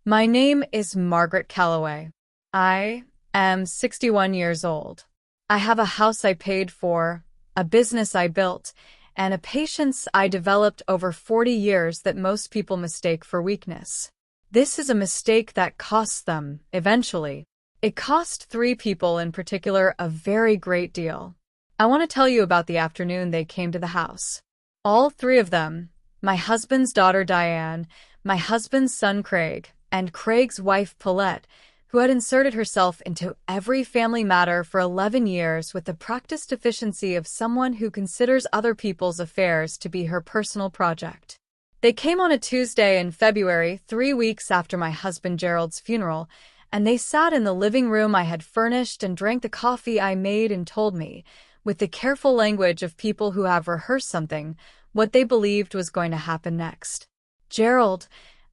My name is Margaret Calloway. I am 61 years old. I have a house I paid for, a business I built, and a patience I developed over 40 years that most people mistake for weakness. This is a mistake that costs them, eventually. It cost 3 people in particular a very great deal. I want to tell you about the afternoon they came to the house. All 3 of them, my husband's daughter Diane, my husband's son Craig, and Craig's wife Paulette, who had inserted herself into every family matter for 11 years with the practiced efficiency of someone who considers other people's affairs to be her personal project. They came on a Tuesday in February, 3 weeks after my husband Gerald's funeral, and they sat in the living room I had furnished and drank the coffee I made and told me, with the careful language of people who have rehearsed something, what they believed was going to happen next. Gerald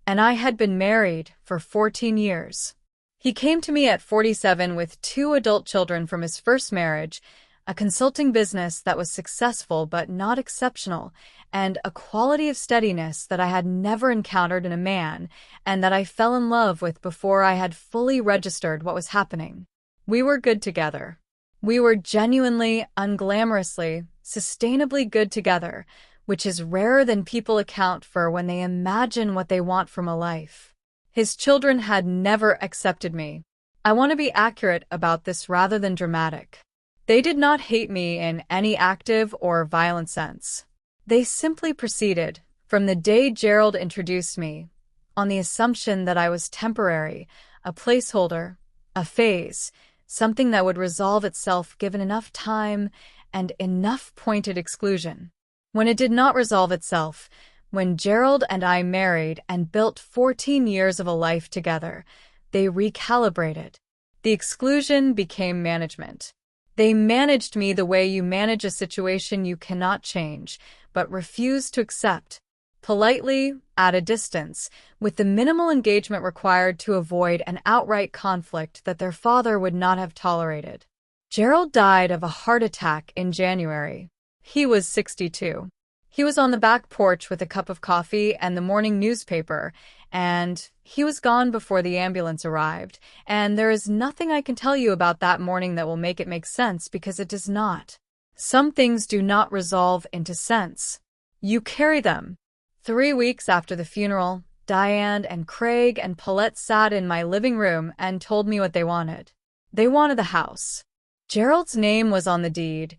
and I had been married for 14 years. He came to me at 47 with 2 adult children from his first marriage, a consulting business that was successful but not exceptional, and a quality of steadiness that I had never encountered in a man and that I fell in love with before I had fully registered what was happening. We were good together. We were genuinely, unglamorously, sustainably good together, which is rarer than people account for when they imagine what they want from a life. His children had never accepted me. I want to be accurate about this rather than dramatic. They did not hate me in any active or violent sense. They simply proceeded, from the day Gerald introduced me, on the assumption that I was temporary, a placeholder, a phase, something that would resolve itself given enough time and enough pointed exclusion. When it did not resolve itself, when Gerald and I married and built 14 years of a life together, they recalibrated. The exclusion became management. They managed me the way you manage a situation you cannot change, but refuse to accept, politely, at a distance, with the minimal engagement required to avoid an outright conflict that their father would not have tolerated. Gerald died of a heart attack in January. He was 62. He was on the back porch with a cup of coffee and the morning newspaper, and he was gone before the ambulance arrived, and there is nothing I can tell you about that morning that will make it make sense because it does not. Some things do not resolve into sense. You carry them. 3 weeks after the funeral, Diane and Craig and Paulette sat in my living room and told me what they wanted. They wanted the house. Gerald's name was on the deed.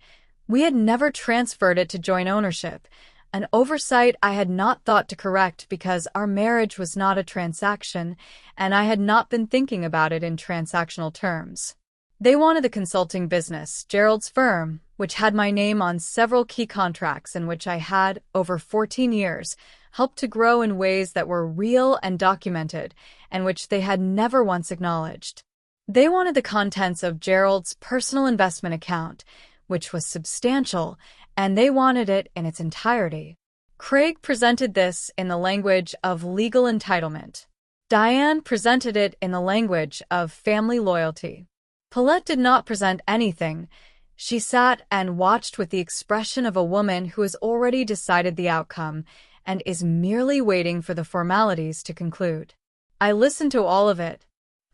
We had never transferred it to joint ownership, an oversight I had not thought to correct because our marriage was not a transaction, and I had not been thinking about it in transactional terms. They wanted the consulting business, Gerald's firm, which had my name on several key contracts and which I had, over 14 years, helped to grow in ways that were real and documented, and which they had never once acknowledged. They wanted the contents of Gerald's personal investment account, which was substantial, and they wanted it in its entirety. Craig presented this in the language of legal entitlement. Diane presented it in the language of family loyalty. Paulette did not present anything. She sat and watched with the expression of a woman who has already decided the outcome and is merely waiting for the formalities to conclude. I listened to all of it.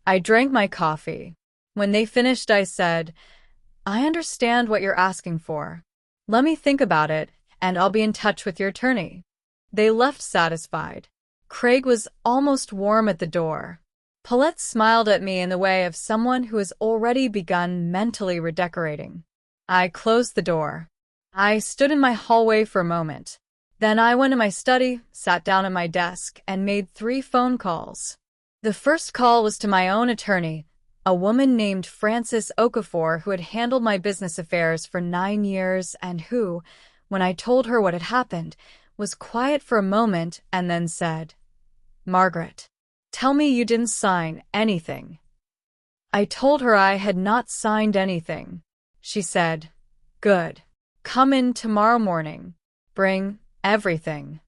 I drank my coffee. When they finished, I said, "I understand what you're asking for. Let me think about it, and I'll be in touch with your attorney." They left satisfied. Craig was almost warm at the door. Paulette smiled at me in the way of someone who has already begun mentally redecorating. I closed the door. I stood in my hallway for a moment. Then I went to my study, sat down at my desk, and made 3 phone calls. The first call was to my own attorney, a woman named Frances Okafor who had handled my business affairs for 9 years and who, when I told her what had happened, was quiet for a moment and then said, "Margaret, tell me you didn't sign anything." I told her I had not signed anything. She said, "Good. Come in tomorrow morning. Bring everything."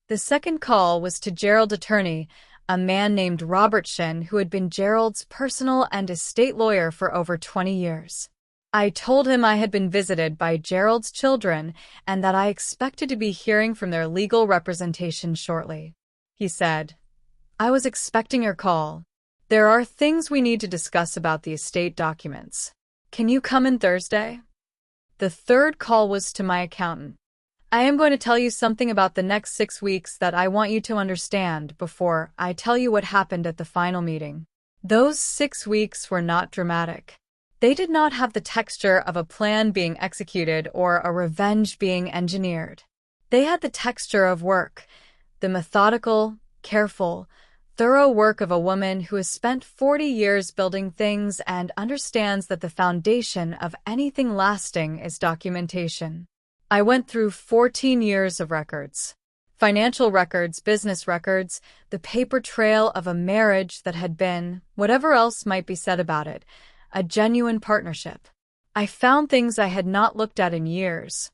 The second call was to Gerald's attorney, a man named Robert Shen who had been Gerald's personal and estate lawyer for over 20 years. I told him I had been visited by Gerald's children and that I expected to be hearing from their legal representation shortly. He said, I was expecting your call. There are things we need to discuss about the estate documents. Can you come in Thursday? The third call was to my accountant. I am going to tell you something about the next 6 weeks that I want you to understand before I tell you what happened at the final meeting. Those 6 weeks were not dramatic. They did not have the texture of a plan being executed or a revenge being engineered. They had the texture of work, the methodical, careful, thorough work of a woman who has spent 40 years building things and understands that the foundation of anything lasting is documentation. I went through 14 years of records. Financial records, business records, the paper trail of a marriage that had been, whatever else might be said about it, a genuine partnership. I found things I had not looked at in years.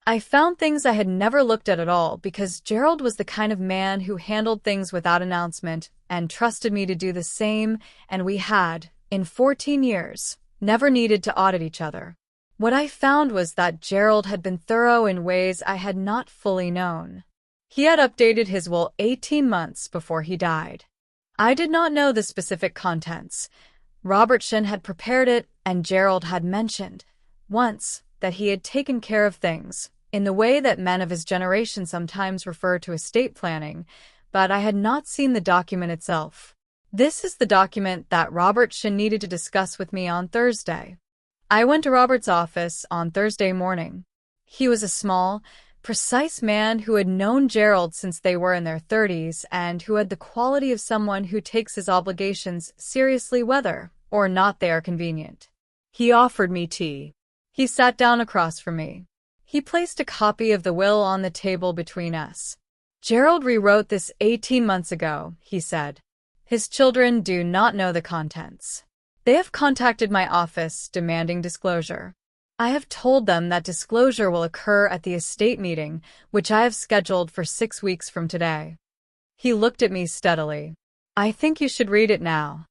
I found things I had never looked at all because Gerald was the kind of man who handled things without announcement and trusted me to do the same, and we had, in 14 years, never needed to audit each other. What I found was that Gerald had been thorough in ways I had not fully known. He had updated his will 18 months before he died. I did not know the specific contents. Robertson had prepared it, and Gerald had mentioned, once, that he had taken care of things, in the way that men of his generation sometimes refer to estate planning, but I had not seen the document itself. This is the document that Robertson needed to discuss with me on Thursday. I went to Robert's office on Thursday morning. He was a small, precise man who had known Gerald since they were in their 30s and who had the quality of someone who takes his obligations seriously whether or not they are convenient. He offered me tea. He sat down across from me. He placed a copy of the will on the table between us. Gerald rewrote this 18 months ago, he said. His children do not know the contents. They have contacted my office demanding disclosure. I have told them that disclosure will occur at the estate meeting, which I have scheduled for 6 weeks from today. He looked at me steadily. I think you should read it now.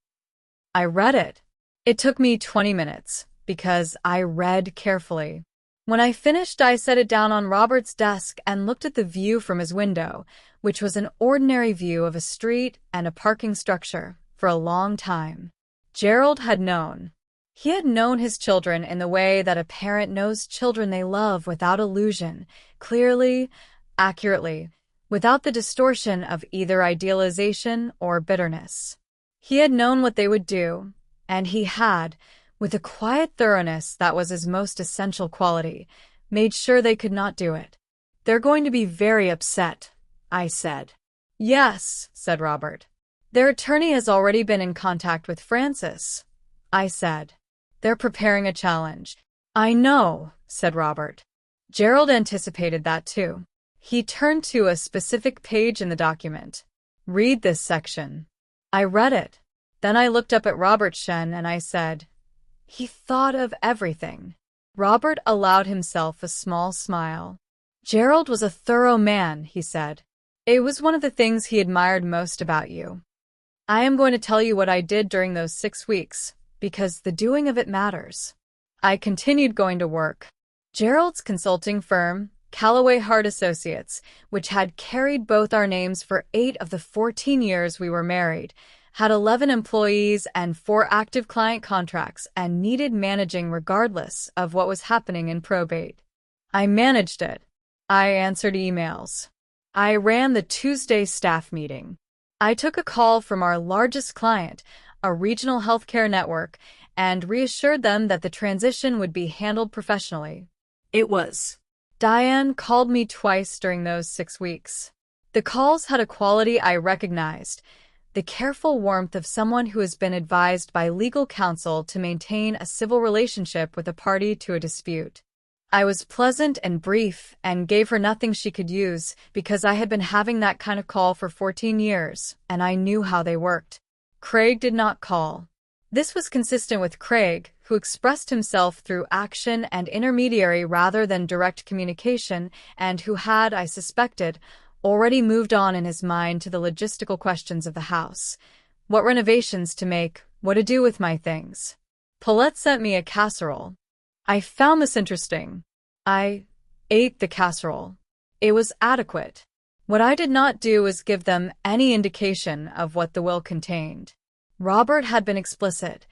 I read it. It took me 20 minutes, because I read carefully. When I finished, I set it down on Robert's desk and looked at the view from his window, which was an ordinary view of a street and a parking structure, for a long time. Gerald had known. He had known his children in the way that a parent knows children they love without illusion, clearly, accurately, without the distortion of either idealization or bitterness. He had known what they would do, and he had, with a quiet thoroughness that was his most essential quality, made sure they could not do it. They're going to be very upset, I said. Yes, said Robert. Their attorney has already been in contact with Francis, I said. They're preparing a challenge. I know, said Robert. Gerald anticipated that too. He turned to a specific page in the document. Read this section. I read it. Then I looked up at Robertson and I said, he thought of everything. Robert allowed himself a small smile. Gerald was a thorough man, he said. It was one of the things he admired most about you. I am going to tell you what I did during those 6 weeks, because the doing of it matters. I continued going to work. Gerald's consulting firm, Callaway Hart Associates, which had carried both our names for 8 of the 14 years we were married, had 11 employees and 4 active client contracts and needed managing regardless of what was happening in probate. I managed it. I answered emails. I ran the Tuesday staff meeting. I took a call from our largest client, a regional healthcare network, and reassured them that the transition would be handled professionally. It was. Diane called me twice during those 6 weeks. The calls had a quality I recognized, the careful warmth of someone who has been advised by legal counsel to maintain a civil relationship with a party to a dispute. I was pleasant and brief and gave her nothing she could use because I had been having that kind of call for 14 years, and I knew how they worked. Craig did not call. This was consistent with Craig, who expressed himself through action and intermediary rather than direct communication, and who had, I suspected, already moved on in his mind to the logistical questions of the house. What renovations to make, what to do with my things. Paulette sent me a casserole. I found this interesting. I ate the casserole. It was adequate. What I did not do was give them any indication of what the will contained. Robert had been explicit.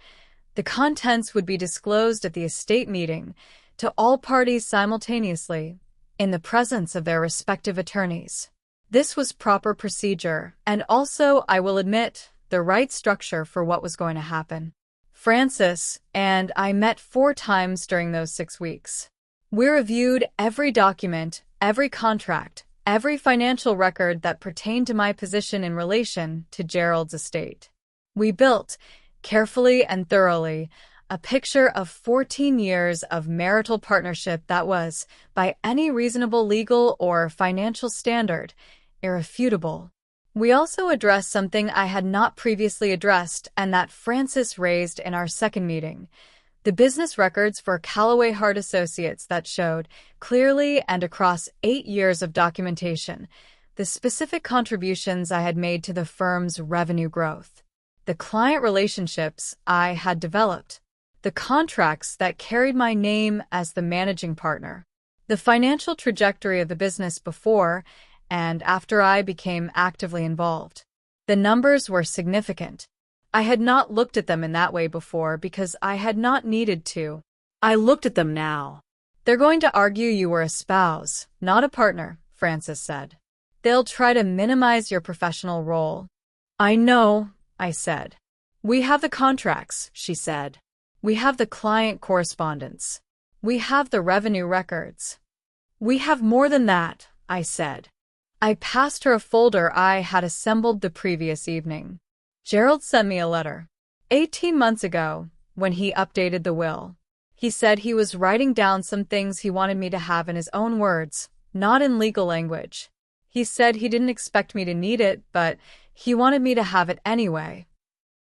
The contents would be disclosed at the estate meeting to all parties simultaneously, in the presence of their respective attorneys. This was proper procedure, and also, I will admit, the right structure for what was going to happen. Francis and I met 4 times during those 6 weeks. We reviewed every document, every contract, every financial record that pertained to my position in relation to Gerald's estate. We built, carefully and thoroughly, a picture of 14 years of marital partnership that was, by any reasonable legal or financial standard, irrefutable. We also addressed something I had not previously addressed and that Francis raised in our second meeting: the business records for Callaway Hart Associates that showed, clearly and across 8 years of documentation, the specific contributions I had made to the firm's revenue growth, the client relationships I had developed, the contracts that carried my name as the managing partner, the financial trajectory of the business before and after I became actively involved. The numbers were significant. I had not looked at them in that way before because I had not needed to. I looked at them now. They're going to argue you were a spouse, not a partner, Francis said. They'll try to minimize your professional role. I know, I said. We have the contracts, she said. We have the client correspondence. We have the revenue records. We have more than that, I said. I passed her a folder I had assembled the previous evening. Gerald sent me a letter. 18 months ago, when he updated the will. He said he was writing down some things he wanted me to have in his own words, not in legal language. He said he didn't expect me to need it, but he wanted me to have it anyway.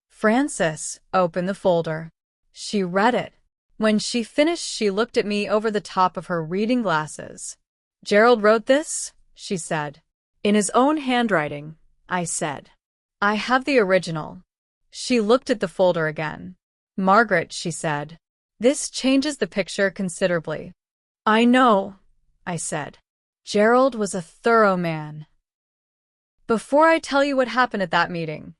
Francis opened the folder. She read it. When she finished, she looked at me over the top of her reading glasses. Gerald wrote this, she said. In his own handwriting, I said. I have the original. She looked at the folder again. Margaret, she said. This changes the picture considerably. I know, I said. Gerald was a thorough man. Before I tell you what happened at that meeting,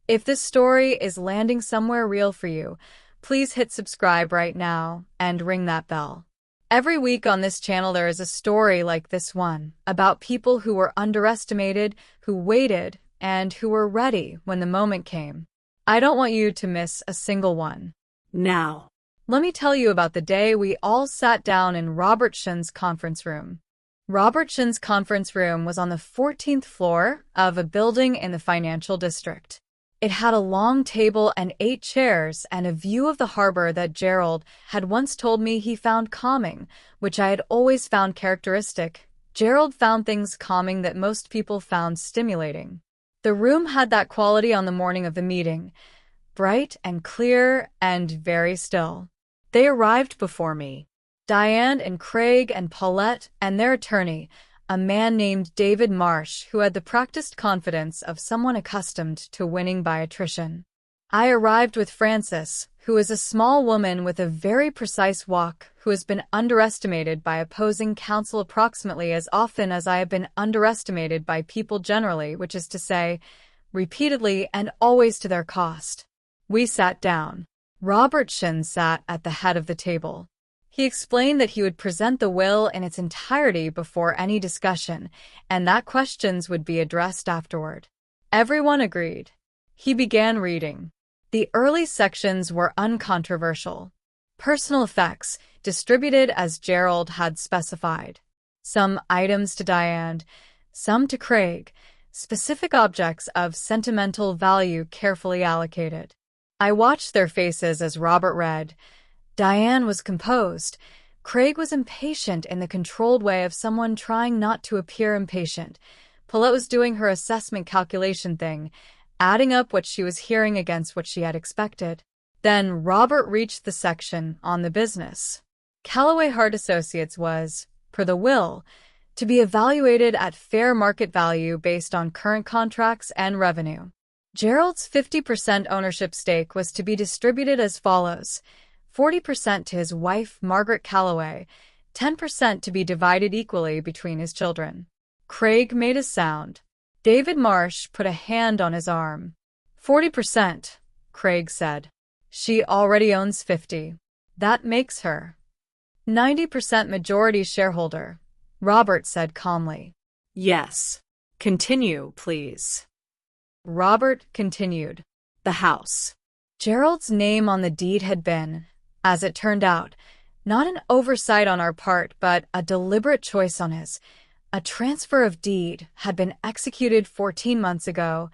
if this story is landing somewhere real for you, please hit subscribe right now and ring that bell. Every week on this channel there is a story like this one, about people who were underestimated, who waited, and who were ready when the moment came. I don't want you to miss a single one. Now, let me tell you about the day we all sat down in Robert Shin's conference room. Robert Shin's conference room was on the 14th floor of a building in the financial district. It had a long table and 8 chairs and a view of the harbor that Gerald had once told me he found calming, which I had always found characteristic. Gerald found things calming that most people found stimulating. The room had that quality on the morning of the meeting, bright and clear and very still. They arrived before me. Diane and Craig and Paulette and their attorney, a man named David Marsh, who had the practiced confidence of someone accustomed to winning by attrition. I arrived with Frances, who is a small woman with a very precise walk, who has been underestimated by opposing counsel approximately as often as I have been underestimated by people generally, which is to say, repeatedly and always to their cost. We sat down. Robert Shin sat at the head of the table. He explained that he would present the will in its entirety before any discussion, and that questions would be addressed afterward. Everyone agreed. He began reading. The early sections were uncontroversial. Personal effects, distributed as Gerald had specified. Some items to Diane, some to Craig, specific objects of sentimental value carefully allocated. I watched their faces as Robert read. Diane was composed. Craig was impatient in the controlled way of someone trying not to appear impatient. Paulette was doing her assessment calculation thing, adding up what she was hearing against what she had expected. Then Robert reached the section on the business. Callaway Hart Associates was, per the will, to be evaluated at fair market value based on current contracts and revenue. Gerald's 50% ownership stake was to be distributed as follows: 40% to his wife, Margaret Callaway, 10% to be divided equally between his children. Craig made a sound. David Marsh put a hand on his arm. 40%, Craig said. She already owns 50. That makes her 90% majority shareholder, Robert said calmly. Yes. Continue, please. Robert continued. The house. Gerald's name on the deed had been, as it turned out, not an oversight on our part, but a deliberate choice on his. A transfer of deed had been executed 14 months ago,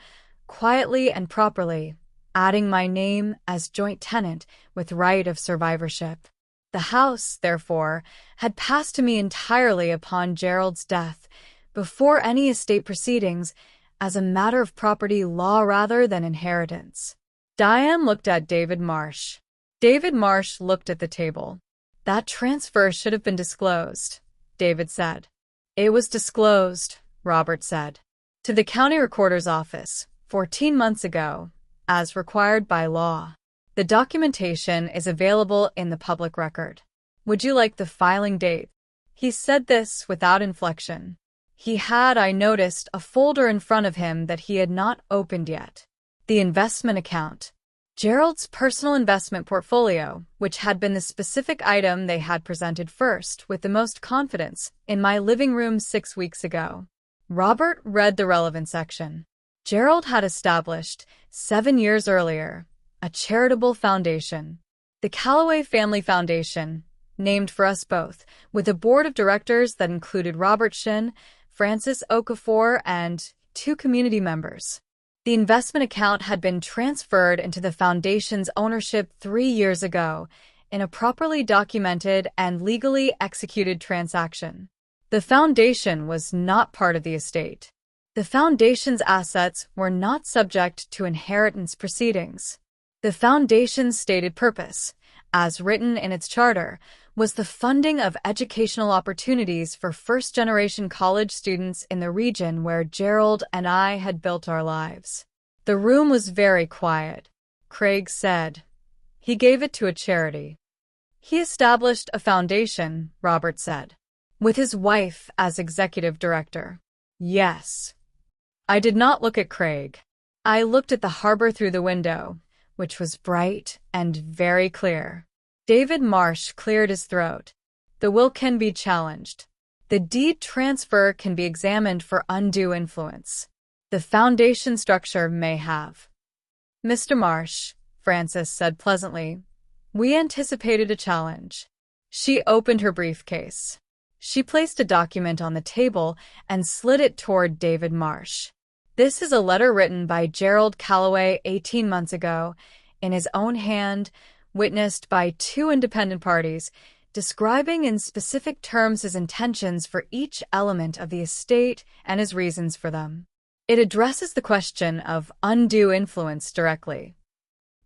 quietly and properly, adding my name as joint tenant with right of survivorship. The house, therefore, had passed to me entirely upon Gerald's death, before any estate proceedings, as a matter of property law rather than inheritance. Diane looked at David Marsh. David Marsh looked at the table. That transfer should have been disclosed, David said. It was disclosed, Robert said, to the county recorder's office 14 months ago, as required by law. The documentation is available in the public record. Would you like the filing date? He said this without inflection. He had, I noticed, a folder in front of him that he had not opened yet. The investment account. Gerald's personal investment portfolio, which had been the specific item they had presented first with the most confidence in my living room 6 weeks ago. Robert read the relevant section. Gerald had established, 7 years earlier, a charitable foundation, the Calloway Family Foundation, named for us both, with a board of directors that included Robert Shin, Francis Okafor, and 2 community members. The investment account had been transferred into the foundation's ownership 3 years ago in a properly documented and legally executed transaction. The foundation was not part of the estate. The foundation's assets were not subject to inheritance proceedings. The foundation's stated purpose, as written in its charter, was the funding of educational opportunities for first-generation college students in the region where Gerald and I had built our lives. The room was very quiet, Craig said. He gave it to a charity. He established a foundation, Robert said, with his wife as executive director. Yes. I did not look at Craig. I looked at the harbor through the window, which was bright and very clear. David Marsh cleared his throat. The will can be challenged. The deed transfer can be examined for undue influence. The foundation structure may have. Mr. Marsh, Francis said pleasantly, we anticipated a challenge. She opened her briefcase. She placed a document on the table and slid it toward David Marsh. This is a letter written by Gerald Calloway 18 months ago, in his own hand, witnessed by 2 independent parties, describing in specific terms his intentions for each element of the estate and his reasons for them. It addresses the question of undue influence directly.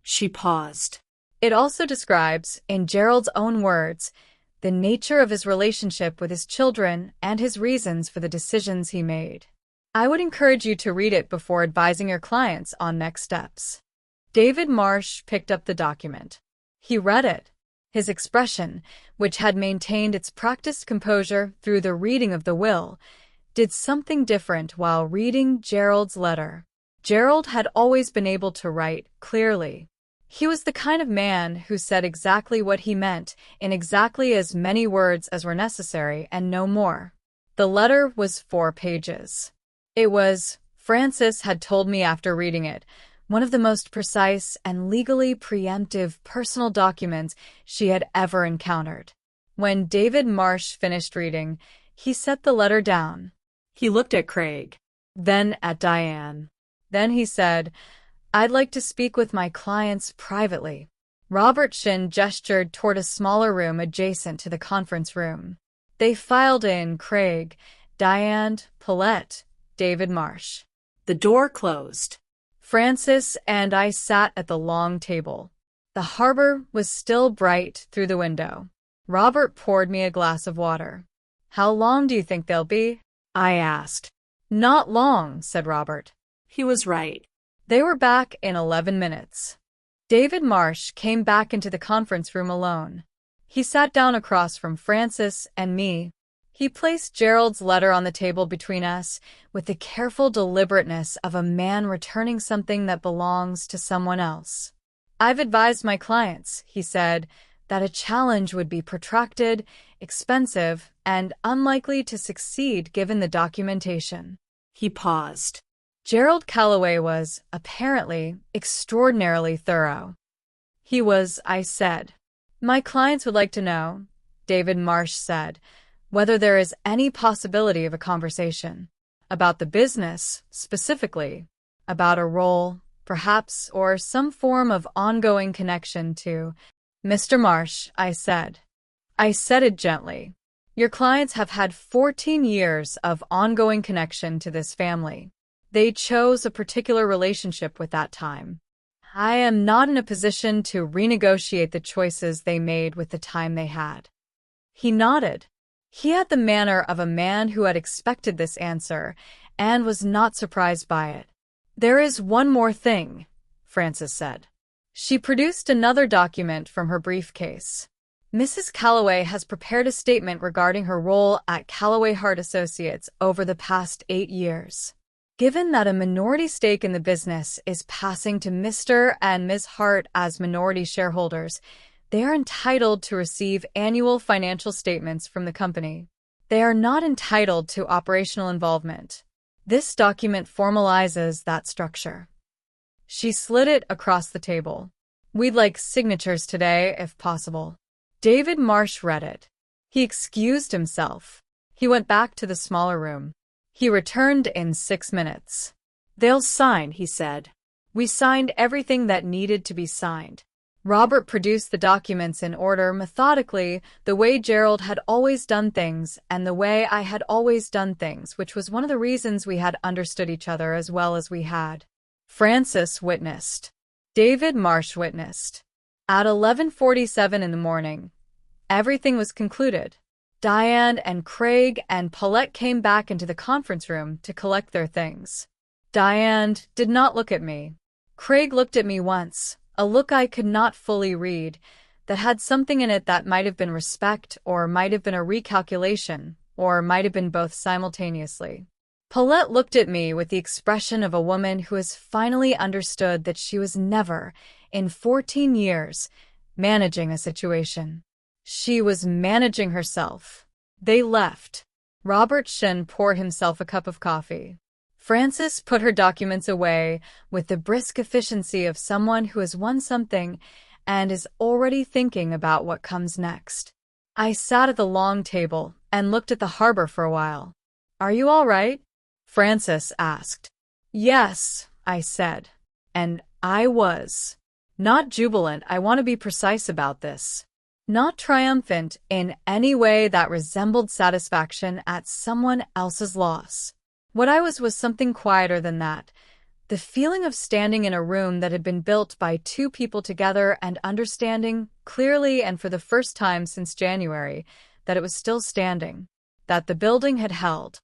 She paused. It also describes, in Gerald's own words, the nature of his relationship with his children and his reasons for the decisions he made. I would encourage you to read it before advising your clients on next steps. David Marsh picked up the document. He read it. His expression, which had maintained its practiced composure through the reading of the will, did something different while reading Gerald's letter. Gerald had always been able to write clearly. He was the kind of man who said exactly what he meant in exactly as many words as were necessary and no more. The letter was 4 pages. It was, Francis had told me after reading it, one of the most precise and legally preemptive personal documents she had ever encountered. When David Marsh finished reading, he set the letter down. He looked at Craig. Then at Diane. Then he said, I'd like to speak with my clients privately. Robert Shin gestured toward a smaller room adjacent to the conference room. They filed in Craig, Diane, Paulette, David Marsh. The door closed. Francis and I sat at the long table. The harbor was still bright through the window. Robert poured me a glass of water. How long do you think they'll be? I asked. Not long, said Robert. He was right. They were back in 11 minutes. David Marsh came back into the conference room alone. He sat down across from Francis and me. He placed Gerald's letter on the table between us with the careful deliberateness of a man returning something that belongs to someone else. "I've advised my clients," he said, "that a challenge would be protracted, expensive, and unlikely to succeed given the documentation." He paused. Gerald Calloway was, apparently, extraordinarily thorough. "He was," I said. "My clients would like to know," David Marsh said, "whether there is any possibility of a conversation. About the business, specifically. About a role, perhaps, or some form of ongoing connection to—" "Mr. Marsh," I said. I said it gently. "Your clients have had 14 years of ongoing connection to this family. They chose a particular relationship with that time. I am not in a position to renegotiate the choices they made with the time they had." He nodded. He had the manner of a man who had expected this answer and was not surprised by it. "There is one more thing," Frances said. She produced another document from her briefcase. "Mrs. Calloway has prepared a statement regarding her role at Calloway Hart Associates over the past 8 years. Given that a minority stake in the business is passing to Mr. and Ms. Hart as minority shareholders, they are entitled to receive annual financial statements from the company. They are not entitled to operational involvement. This document formalizes that structure." She slid it across the table. "We'd like signatures today, if possible." David Marsh read it. He excused himself. He went back to the smaller room. He returned in 6 minutes. "They'll sign," he said. "We signed everything that needed to be signed." Robert produced the documents in order, methodically, the way Gerald had always done things and the way I had always done things, which was one of the reasons we had understood each other as well as we had. Frances witnessed. David Marsh witnessed. At 11:47 in the morning, everything was concluded. Diane and Craig and Paulette came back into the conference room to collect their things. Diane did not look at me. Craig looked at me once, a look I could not fully read, that had something in it that might have been respect or might have been a recalculation or might have been both simultaneously. Paulette looked at me with the expression of a woman who has finally understood that she was never, in 14 years, managing a situation. She was managing herself. They left. Robert Shin poured himself a cup of coffee. Frances put her documents away with the brisk efficiency of someone who has won something and is already thinking about what comes next. I sat at the long table and looked at the harbor for a while. "Are you all right?" Frances asked. "Yes," I said. And I was. Not jubilant, I want to be precise about this. Not triumphant in any way that resembled satisfaction at someone else's loss. What I was something quieter than that. The feeling of standing in a room that had been built by 2 people together and understanding, clearly and for the first time since January, that it was still standing, that the building had held.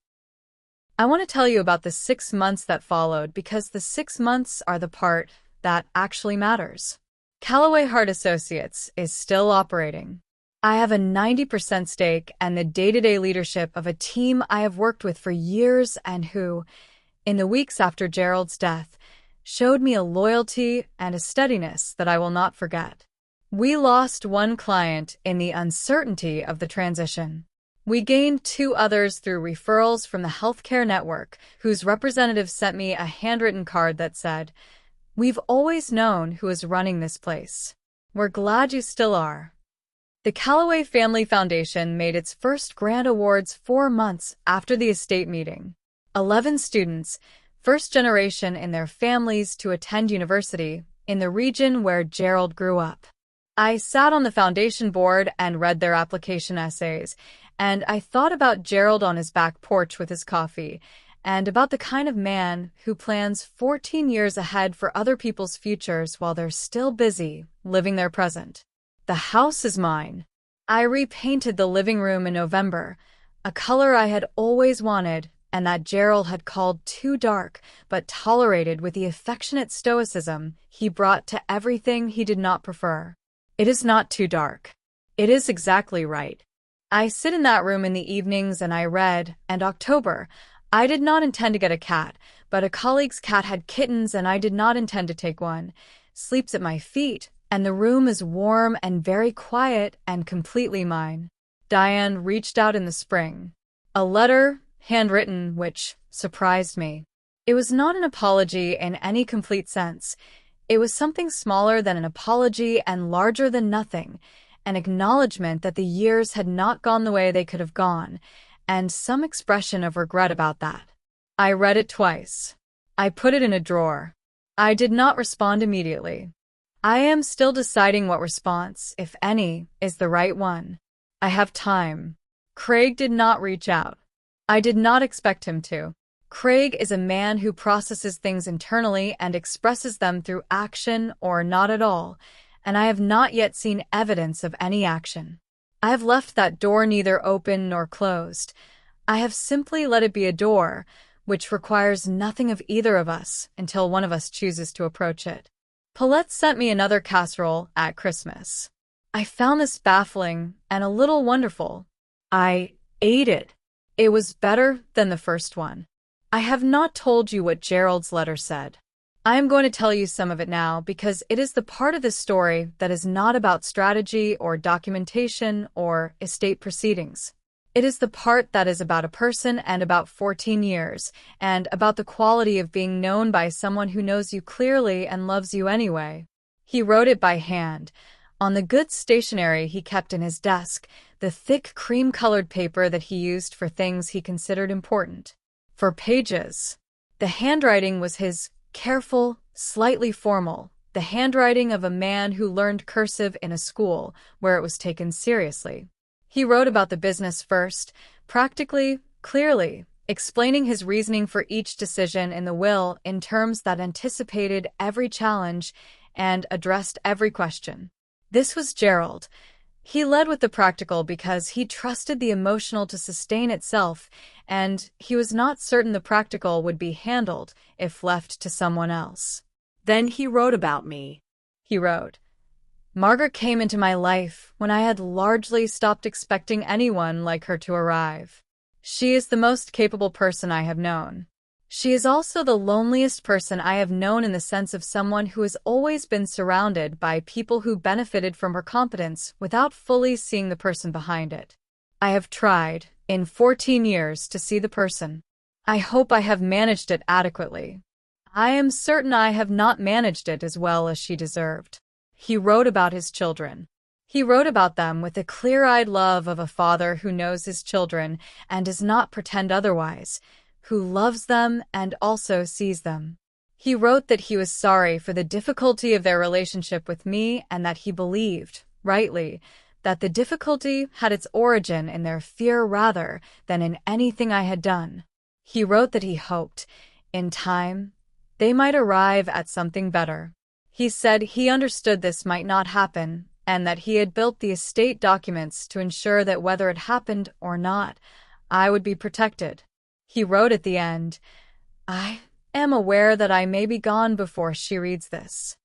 I want to tell you about the 6 months that followed because the 6 months are the part that actually matters. Calloway Hart Associates is still operating. I have a 90% stake and the day-to-day leadership of a team I have worked with for years and who, in the weeks after Gerald's death, showed me a loyalty and a steadiness that I will not forget. We lost 1 client in the uncertainty of the transition. We gained 2 others through referrals from the healthcare network, whose representative sent me a handwritten card that said, "We've always known who is running this place. We're glad you still are." The Calloway Family Foundation made its first grant awards 4 months after the estate meeting. 11 students, first generation in their families to attend university in the region where Gerald grew up. I sat on the foundation board and read their application essays, and I thought about Gerald on his back porch with his coffee, and about the kind of man who plans 14 years ahead for other people's futures while they're still busy living their present. The house is mine. I repainted the living room in November, a color I had always wanted and that Gerald had called too dark, but tolerated with the affectionate stoicism he brought to everything he did not prefer. It is not too dark. It is exactly right. I sit in that room in the evenings and I read, and October. I did not intend to get a cat, but a colleague's cat had kittens and I did not intend to take one. Sleeps at my feet, and the room is warm and very quiet and completely mine. Diane reached out in the spring. A letter, handwritten, which surprised me. It was not an apology in any complete sense. It was something smaller than an apology and larger than nothing, an acknowledgement that the years had not gone the way they could have gone, and some expression of regret about that. I read it twice. I put it in a drawer. I did not respond immediately. I am still deciding what response, if any, is the right one. I have time. Craig did not reach out. I did not expect him to. Craig is a man who processes things internally and expresses them through action or not at all, and I have not yet seen evidence of any action. I have left that door neither open nor closed. I have simply let it be a door, which requires nothing of either of us until one of us chooses to approach it. Paulette sent me another casserole at Christmas. I found this baffling and a little wonderful. I ate it. It was better than the first one. I have not told you what Gerald's letter said. I am going to tell you some of it now because it is the part of the story that is not about strategy or documentation or estate proceedings. It is the part that is about a person and about 14 years, and about the quality of being known by someone who knows you clearly and loves you anyway. He wrote it by hand, on the good stationery he kept in his desk, the thick cream-colored paper that he used for things he considered important. For pages. The handwriting was his careful, slightly formal, the handwriting of a man who learned cursive in a school where it was taken seriously. He wrote about the business first, practically, clearly, explaining his reasoning for each decision in the will in terms that anticipated every challenge and addressed every question. This was Gerald. He led with the practical because he trusted the emotional to sustain itself, and he was not certain the practical would be handled if left to someone else. Then he wrote about me. He wrote, Margaret came into my life when I had largely stopped expecting anyone like her to arrive. She is the most capable person I have known. She is also the loneliest person I have known in the sense of someone who has always been surrounded by people who benefited from her competence without fully seeing the person behind it. I have tried, in 14 years, to see the person. I hope I have managed it adequately. I am certain I have not managed it as well as she deserved. He wrote about his children. He wrote about them with the clear-eyed love of a father who knows his children and does not pretend otherwise, who loves them and also sees them. He wrote that he was sorry for the difficulty of their relationship with me and that he believed, rightly, that the difficulty had its origin in their fear rather than in anything I had done. He wrote that he hoped, in time, they might arrive at something better. He said he understood this might not happen and that he had built the estate documents to ensure that whether it happened or not, I would be protected. He wrote at the end, I am aware that I may be gone before she reads this.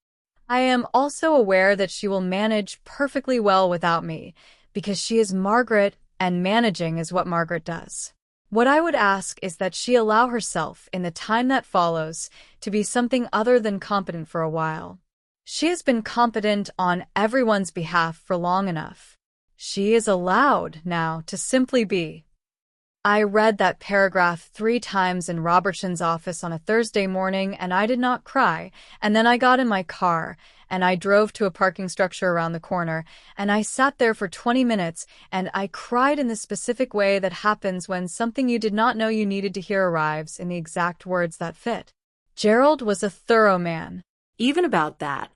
I am also aware that she will manage perfectly well without me, because she is Margaret and managing is what Margaret does. What I would ask is that she allow herself, in the time that follows, to be something other than competent for a while. She has been competent on everyone's behalf for long enough. She is allowed now to simply be. I read that paragraph 3 times in Robertson's office on a Thursday morning and I did not cry, and then I got in my car and I drove to a parking structure around the corner and I sat there for 20 minutes and I cried in the specific way that happens when something you did not know you needed to hear arrives in the exact words that fit. Gerald was a thorough man. Even about that.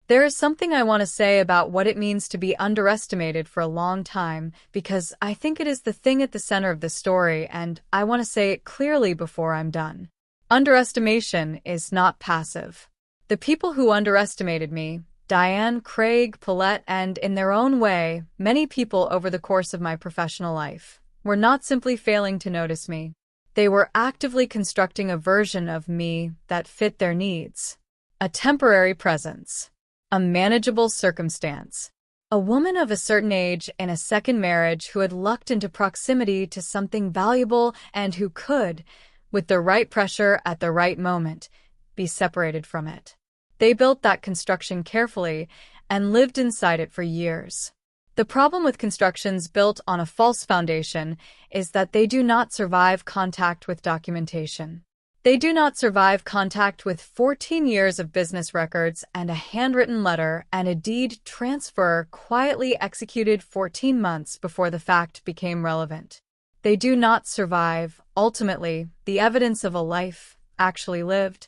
There is something I want to say about what it means to be underestimated for a long time, because I think it is the thing at the center of the story, and I want to say it clearly before I'm done. Underestimation is not passive. The people who underestimated me, Diane, Craig, Paulette, and, in their own way, many people over the course of my professional life, were not simply failing to notice me. They were actively constructing a version of me that fit their needs. A temporary presence. A manageable circumstance. A woman of a certain age in a second marriage who had lucked into proximity to something valuable and who could, with the right pressure at the right moment, be separated from it. They built that construction carefully and lived inside it for years. The problem with constructions built on a false foundation is that they do not survive contact with documentation. They do not survive contact with 14 years of business records and a handwritten letter and a deed transfer quietly executed 14 months before the fact became relevant. They do not survive, ultimately, the evidence of a life actually lived.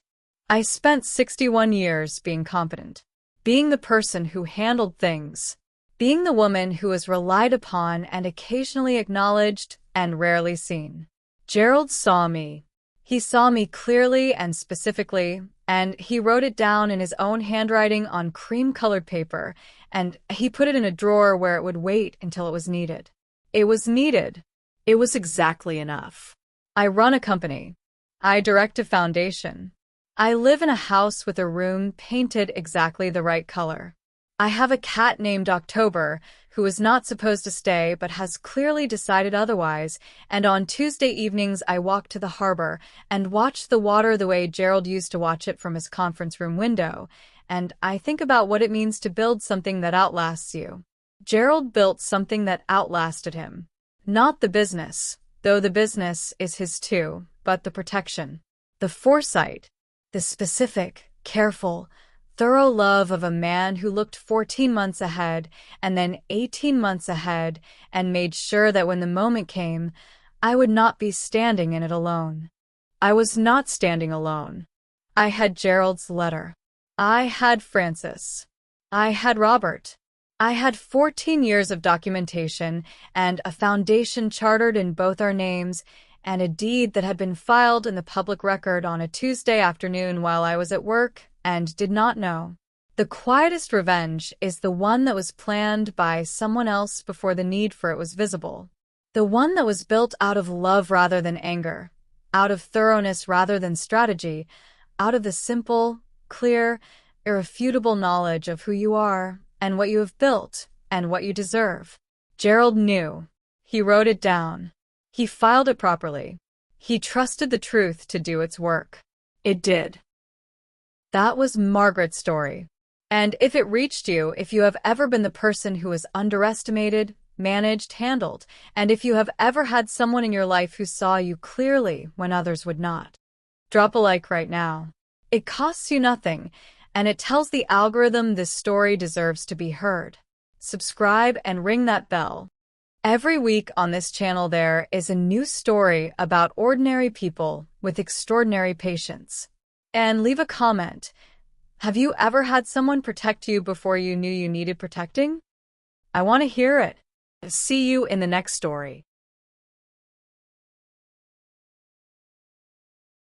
I spent 61 years being competent, being the person who handled things, being the woman who was relied upon and occasionally acknowledged and rarely seen. Gerald saw me. He saw me clearly and specifically, and he wrote it down in his own handwriting on cream-colored paper, and he put it in a drawer where it would wait until it was needed. It was needed. It was exactly enough. I run a company. I direct a foundation. I live in a house with a room painted exactly the right color. I have a cat named October who is not supposed to stay but has clearly decided otherwise, and on Tuesday evenings I walk to the harbor and watch the water the way Gerald used to watch it from his conference room window, and I think about what it means to build something that outlasts you. Gerald built something that outlasted him. Not the business, though the business is his too, but the protection, the foresight, the specific, careful, thorough love of a man who looked 14 months ahead and then 18 months ahead and made sure that when the moment came, I would not be standing in it alone. I was not standing alone. I had Gerald's letter. I had Francis. I had Robert. I had 14 years of documentation and a foundation chartered in both our names and a deed that had been filed in the public record on a Tuesday afternoon while I was at work and did not know. The quietest revenge is the one that was planned by someone else before the need for it was visible. The one that was built out of love rather than anger, out of thoroughness rather than strategy, out of the simple, clear, irrefutable knowledge of who you are and what you have built and what you deserve. Gerald knew. He wrote it down. He filed it properly. He trusted the truth to do its work. It did. That was Margaret's story. And if it reached you, if you have ever been the person who was underestimated, managed, handled, and if you have ever had someone in your life who saw you clearly when others would not, drop a like right now. It costs you nothing, and it tells the algorithm this story deserves to be heard. Subscribe and ring that bell. Every week on this channel there is a new story about ordinary people with extraordinary patience. And leave a comment. Have you ever had someone protect you before you knew you needed protecting? I want to hear it. See you in the next story.